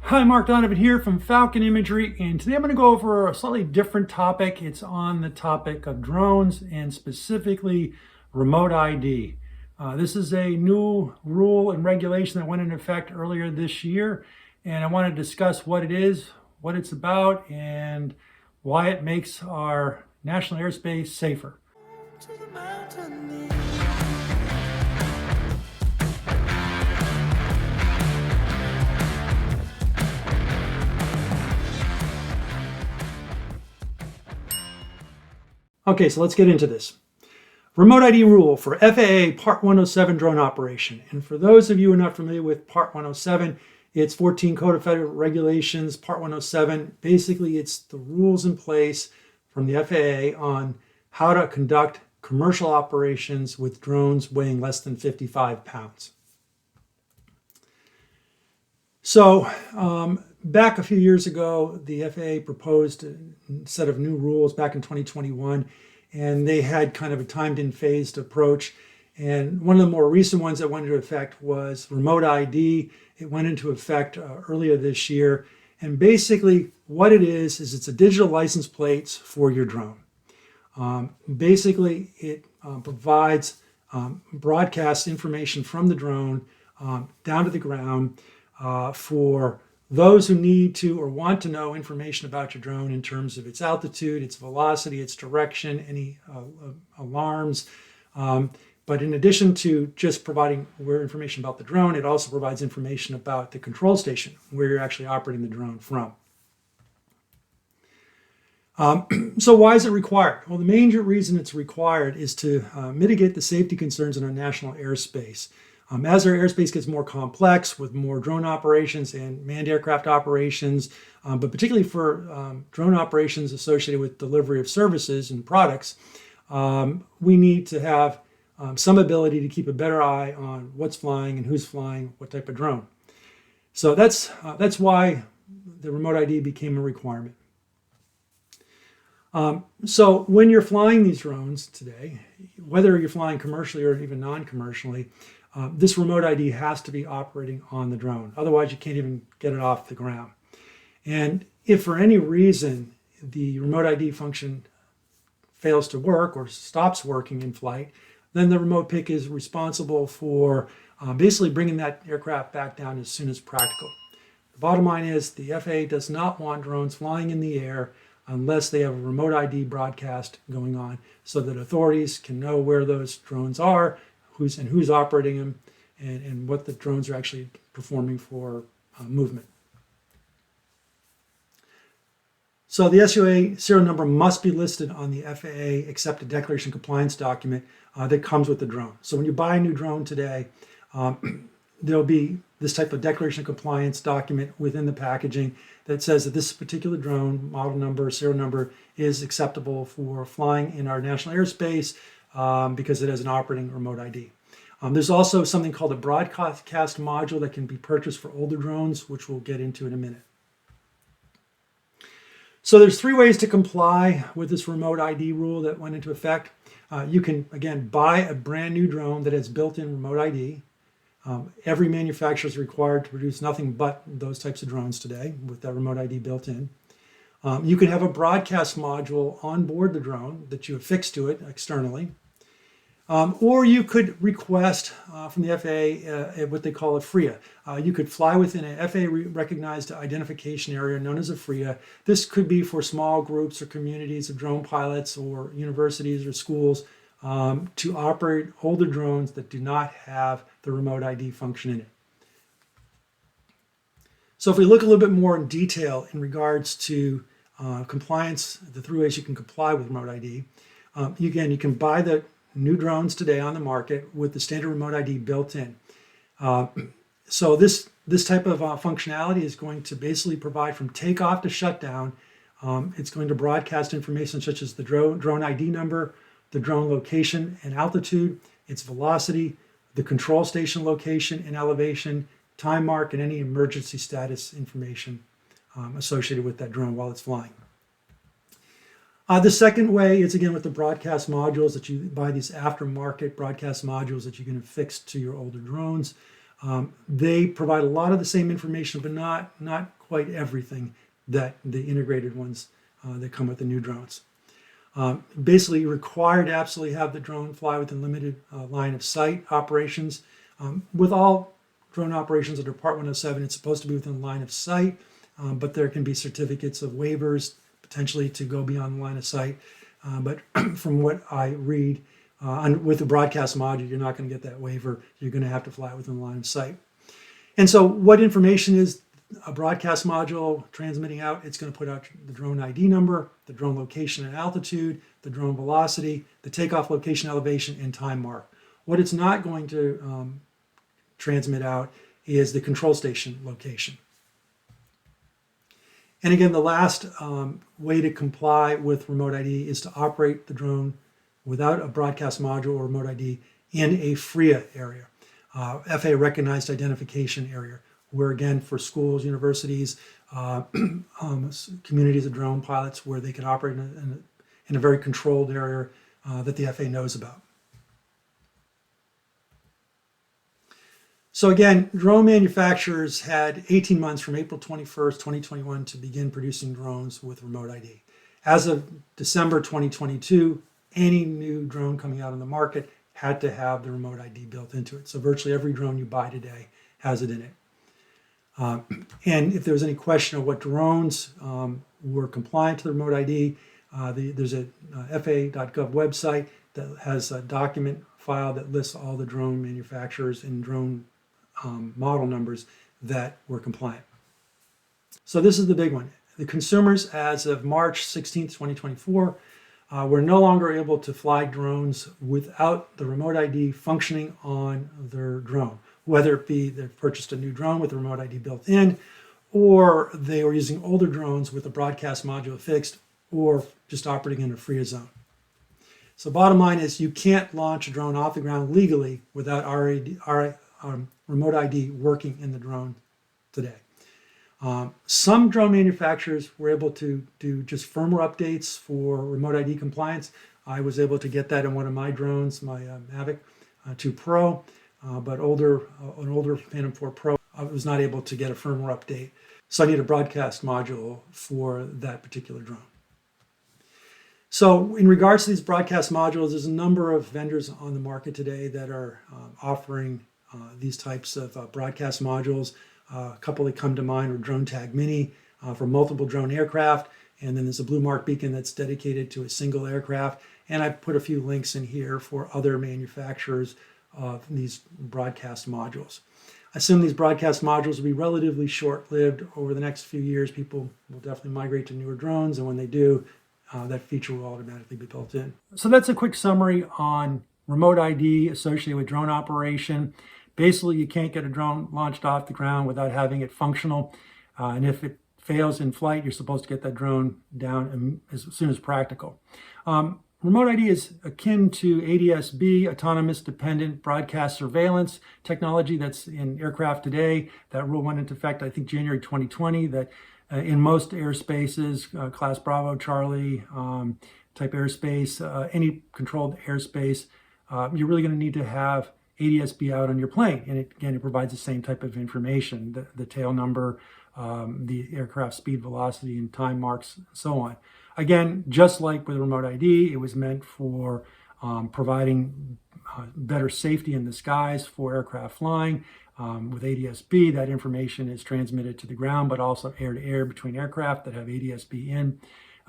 Hi, Mark Donovan here from Falcon Imagery, and today I'm going to go over a slightly different topic. It's on the topic of drones and specifically remote ID. This is a new rule and regulation that went into effect earlier this year, and I want to discuss what it is, what it's about, and why it makes our national airspace safer. Okay, so let's get into this. Remote ID rule for FAA Part 107 drone operation. And for those of you who are not familiar with Part 107, it's 14 Code of Federal Regulations, Part 107. Basically, it's the rules in place from the FAA on how to conduct commercial operations with drones weighing less than 55 pounds. So back a few years ago, the FAA proposed a set of new rules back in 2021, and they had kind of a timed and phased approach. And one of the more recent ones that went into effect was remote ID. It went into effect earlier this year. And basically what it is it's a digital license plate for your drone. Basically, it provides broadcast information from the drone down to the ground for those who need to or want to know information about your drone in terms of its altitude, its velocity, its direction, any alarms. But in addition to just providing information about the drone, it also provides information about the control station where you're actually operating the drone from. So why is it required? Well, the major reason it's required is to mitigate the safety concerns in our national airspace. As our airspace gets more complex with more drone operations and manned aircraft operations, but particularly for drone operations associated with delivery of services and products, we need to have some ability to keep a better eye on what's flying and who's flying, what type of drone. So that's why the remote ID became a requirement. So when you're flying these drones today, whether you're flying commercially or even non-commercially, this remote ID has to be operating on the drone. Otherwise, you can't even get it off the ground. And if for any reason the remote ID function fails to work or stops working in flight, then the remote pick is responsible for basically bringing that aircraft back down as soon as practical. The bottom line is the FAA does not want drones flying in the air unless they have a remote ID broadcast going on so that authorities can know where those drones are, who's operating them, and what the drones are actually performing for movement. So the SUA serial number must be listed on the FAA accepted declaration compliance document that comes with the drone. So when you buy a new drone today, there'll be this type of declaration of compliance document within the packaging that says that this particular drone, model number, serial number, is acceptable for flying in our national airspace because it has an operating remote ID. There's also something called a broadcast module that can be purchased for older drones, which we'll get into in a minute. So there's three ways to comply with this remote ID rule that went into effect. You can, again, buy a brand new drone that has built-in remote ID. Every manufacturer is required to produce nothing but those types of drones today with that remote ID built in. You can have a broadcast module on board the drone that you affix to it externally. Or you could request from the FAA what they call a FRIA. You could fly within an FAA-recognized identification area known as a FRIA. This could be for small groups or communities of drone pilots or universities or schools to operate older drones that do not have the remote ID function in it. So if we look a little bit more in detail in regards to compliance, the three ways you can comply with remote ID, again, you can buy the new drones today on the market with the standard remote ID built in. So this type of functionality is going to basically provide from takeoff to shutdown. It's going to broadcast information such as the drone ID number, the drone location and altitude, its velocity, the control station location and elevation, time mark, and any emergency status information associated with that drone while it's flying. The second way is, again, with the broadcast modules that you buy, these aftermarket broadcast modules that you can affix to your older drones. They provide a lot of the same information, but not quite everything that the integrated ones that come with the new drones. Basically, you're required to absolutely have the drone fly within limited line of sight operations. With all drone operations under Part 107, it's supposed to be within line of sight, but there can be certificates of waivers potentially to go beyond the line of sight. But from what I read, with the broadcast module, you're not going to get that waiver. You're going to have to fly within the line of sight. And so what information is a broadcast module transmitting out? It's going to put out the drone ID number, the drone location and altitude, the drone velocity, the takeoff location, elevation, and time mark. What it's not going to transmit out is the control station location. And again, the last way to comply with remote ID is to operate the drone without a broadcast module or remote ID in a FRIA area, FAA recognized identification area, where again, for schools, universities, communities of drone pilots, where they can operate in a very controlled area that the FAA knows about. So again, drone manufacturers had 18 months from April 21st, 2021 to begin producing drones with remote ID. As of December 2022, any new drone coming out on the market had to have the remote ID built into it. So virtually every drone you buy today has it in it. And if there was any question of what drones were compliant to the remote ID, there's a FAA.gov website that has a document file that lists all the drone manufacturers and drone model numbers that were compliant. So this is the big one. The consumers, as of March 16th, 2024, were no longer able to fly drones without the remote ID functioning on their drone, whether it be they've purchased a new drone with the remote ID built in, or they were using older drones with the broadcast module fixed, or just operating in a FRIA zone. So bottom line is you can't launch a drone off the ground legally without remote ID working in the drone today. Some drone manufacturers were able to do just firmware updates for remote ID compliance. I was able to get that in one of my drones, my Mavic 2 Pro, but an older Phantom 4 Pro, I was not able to get a firmware update. So I need a broadcast module for that particular drone. So in regards to these broadcast modules, there's a number of vendors on the market today that are offering these types of broadcast modules. A couple that come to mind are Drone Tag Mini for multiple drone aircraft, and then there's a Blue Mark beacon that's dedicated to a single aircraft. And I put a few links in here for other manufacturers of these broadcast modules. I assume these broadcast modules will be relatively short-lived. Over the next few years, people will definitely migrate to newer drones, and when they do, that feature will automatically be built in. So that's a quick summary on remote ID associated with drone operation. Basically, you can't get a drone launched off the ground without having it functional. And if it fails in flight, you're supposed to get that drone down as soon as practical. Remote ID is akin to ADS-B, Autonomous Dependent Broadcast Surveillance technology that's in aircraft today. That rule went into effect, I think, January 2020, that in most airspaces, Class Bravo, Charlie type airspace, any controlled airspace, you're really going to need to have ADS-B out on your plane. And it provides the same type of information, the tail number, the aircraft speed, velocity, and time marks, and so on. Again, just like with remote ID, it was meant for providing better safety in the skies for aircraft flying. With ADS-B, that information is transmitted to the ground, but also air-to-air between aircraft that have ADS-B in.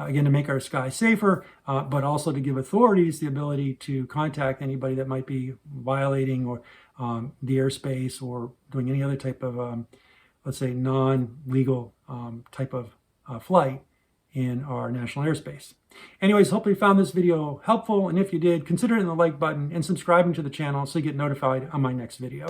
Again, to make our sky safer, but also to give authorities the ability to contact anybody that might be violating or the airspace or doing any other type of, let's say, non-legal type of flight in our national airspace. Anyways, hopefully you found this video helpful, and if you did, consider hitting the like button and subscribing to the channel so you get notified on my next video.